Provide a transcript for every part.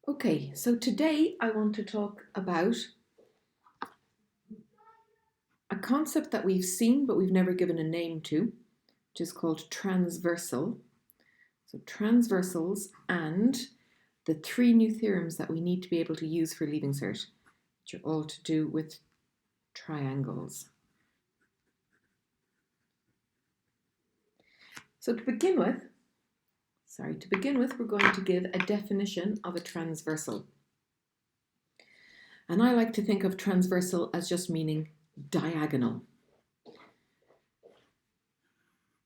Okay, so today I want to talk about a concept that we've seen but we've never given a name to, which is called transversal. So transversals and the three new theorems that we need to be able to use for Leaving Cert, which are all to do with triangles. So to begin with, we're going to give a definition of a transversal. And I like to think of transversal as just meaning diagonal.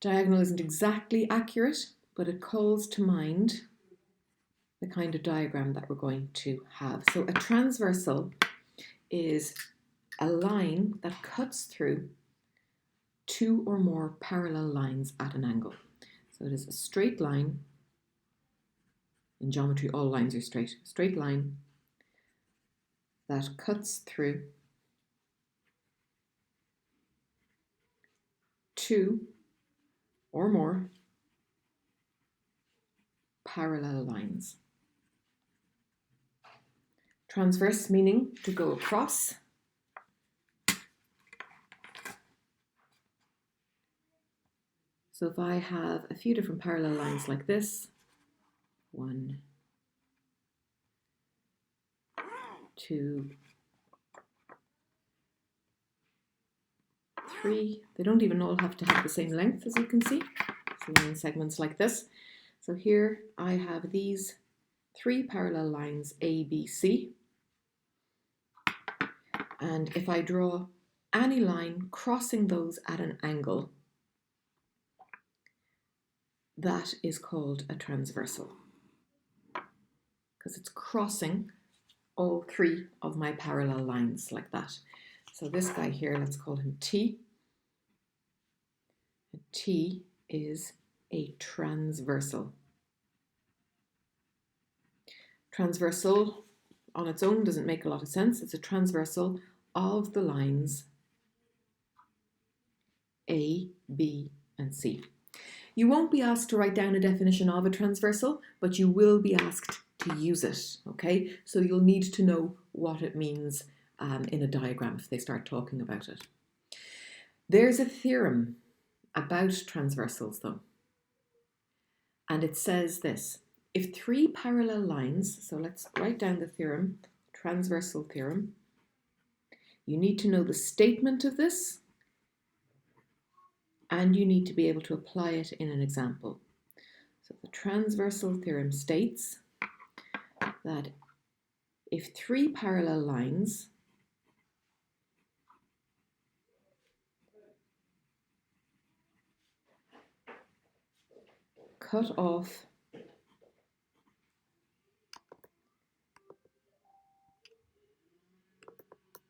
Diagonal isn't exactly accurate, but it calls to mind the kind of diagram that we're going to have. So a transversal is a line that cuts through two or more parallel lines at an angle. So it is a straight line. In geometry, all lines are straight. Straight line that cuts through two or more parallel lines. Transverse meaning to go across. So if I have a few different parallel lines like this, 1, 2, 3, they don't even all have to have the same length, as you can see. So line segments like this. So here I have these 3 parallel lines A, B, C. And if I draw any line crossing those at an angle, that is called a transversal, because it's crossing all 3 of my parallel lines like that. So this guy here, let's call him T. And T is a transversal. Transversal on its own doesn't make a lot of sense. It's a transversal of the lines A, B, and C. You won't be asked to write down a definition of a transversal, but you will be asked to use it, okay? So you'll need to know what it means in a diagram if they start talking about it. There's a theorem about transversals though, and it says this: if 3 parallel lines, so let's write down the theorem, transversal theorem, you need to know the statement of this, and you need to be able to apply it in an example. So the transversal theorem states that if 3 parallel lines cut off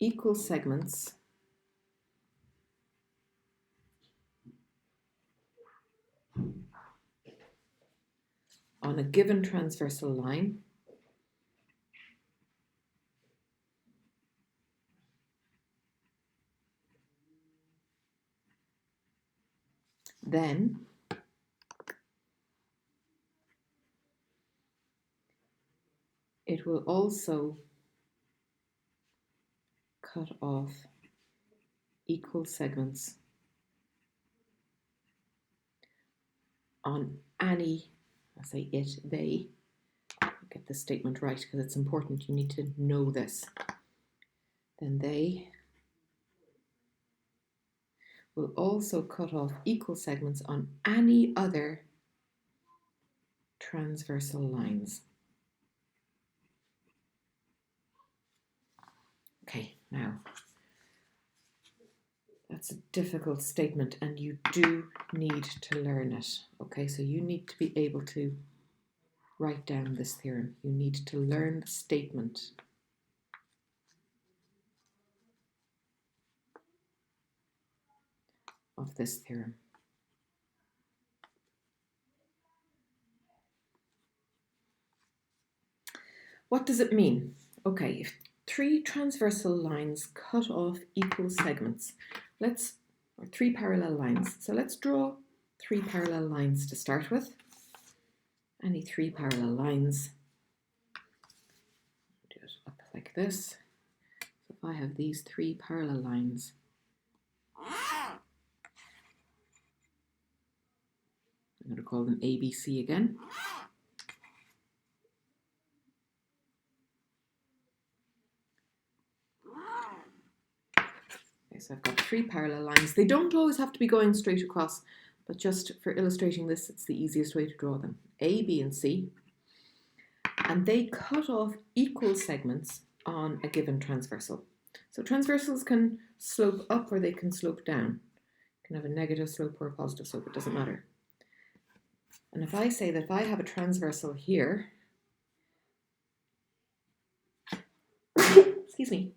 equal segments on a given transversal line, then it will also cut off equal segments on any, I say it, they, get this statement right because it's important, you need to know this, then they will also cut off equal segments on any other transversal lines. Okay, now that's a difficult statement and you do need to learn it. Okay, so you need to be able to write down this theorem. You need to learn the statement. Of this theorem. What does it mean? Okay, if 3 transversal lines cut off equal segments, or 3 parallel lines. So let's draw 3 parallel lines to start with. Any 3 parallel lines. this. So if I have these three parallel lines, I'm going to call them ABC again. Okay, so I've got three parallel lines. They don't always have to be going straight across, but just for illustrating this, it's the easiest way to draw them. A, B, and C. And they cut off equal segments on a given transversal. So transversals can slope up or they can slope down. You can have a negative slope or a positive slope, it doesn't matter. And if I say that if I have a transversal here, excuse me,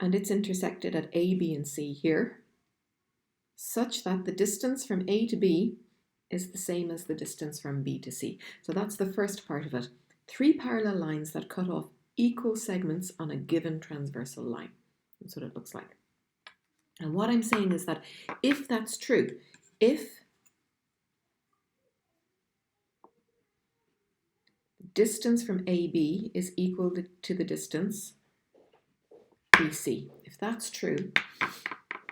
and it's intersected at A, B, and C here, such that the distance from A to B is the same as the distance from B to C. So that's the first part of it. Three parallel lines that cut off equal segments on a given transversal line. That's what it looks like. And what I'm saying is that if that's true, if distance from AB is equal to the distance BC, if that's true,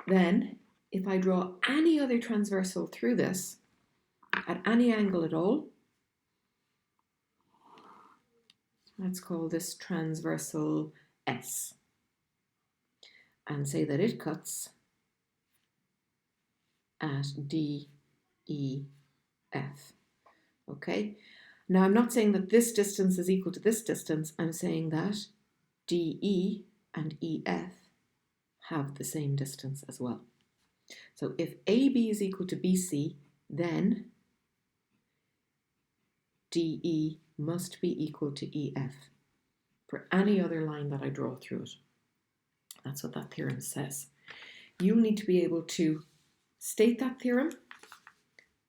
then if I draw any other transversal through this at any angle at all, let's call this transversal S, and say that it cuts at D, E, F. Okay? Now I'm not saying that this distance is equal to this distance, I'm saying that DE and EF have the same distance as well. So if AB is equal to BC, then DE must be equal to EF for any other line that I draw through it. That's what that theorem says. You need to be able to state that theorem,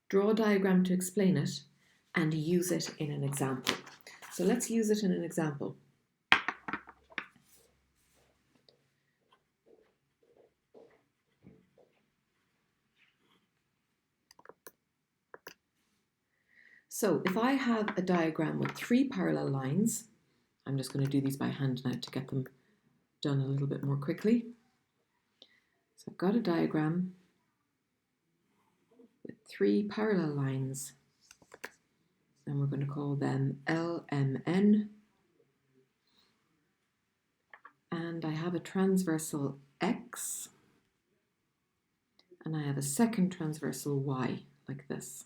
draw a diagram to explain it, and use it in an example. So let's use it in an example. So if I have a diagram with three parallel lines, I'm just going to do these by hand now to get them done a little bit more quickly. So I've got a diagram with three parallel lines, and we're going to call them LMN. And I have a transversal X, and I have a second transversal Y, like this.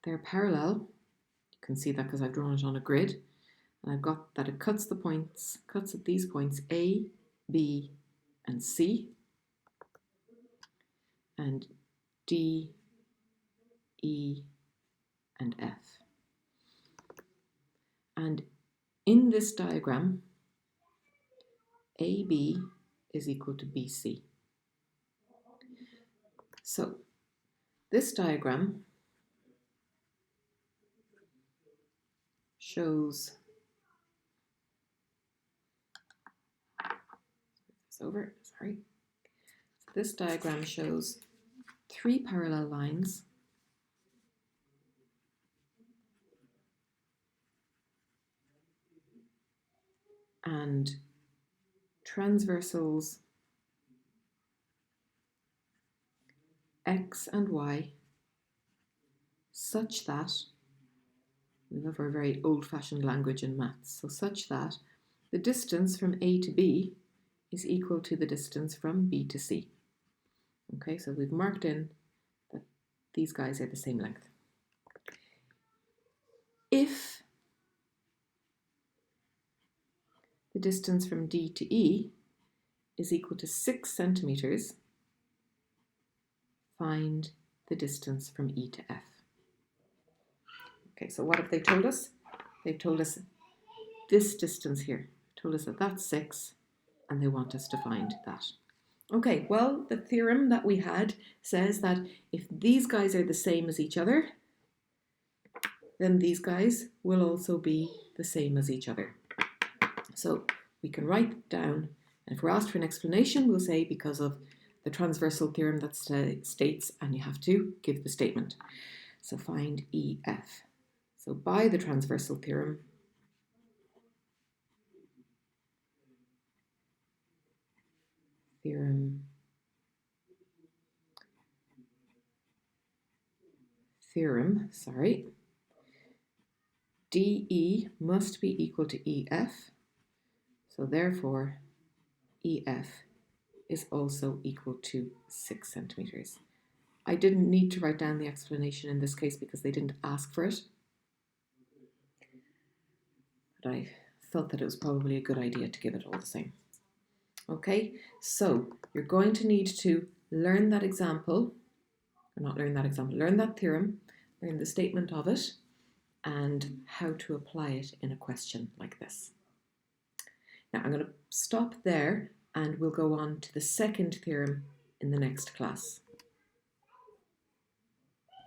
They're parallel. You can see that because I've drawn it on a grid. And I've got that it cuts the points, cuts at these points A, B, and C, and D, E, and F. And in this diagram, AB is equal to BC. So this diagram shows, this diagram shows three parallel lines and transversals X and Y such that, we love our very old-fashioned language in maths, so such that the distance from A to B is equal to the distance from B to C. Okay, so we've marked in that these guys are the same length. If the distance from D to E is equal to 6 centimeters, find the distance from E to F. Okay, so what have they told us? They've told us this distance here. Told us that that's 6, and they want us to find that. Okay, well, the theorem that we had says that if these guys are the same as each other, then these guys will also be the same as each other. So we can write down, and if we're asked for an explanation, we'll say because of the transversal theorem that states, and you have to give the statement. So find EF. So by the transversal theorem, DE must be equal to EF. So therefore, EF is also equal to 6 centimeters. I didn't need to write down the explanation in this case because they didn't ask for it. But I thought that it was probably a good idea to give it all the same. Okay, so you're going to need to learn that example, or not learn that example, learn that theorem, learn the statement of it, and how to apply it in a question like this. Now I'm going to stop there and we'll go on to the second theorem in the next class.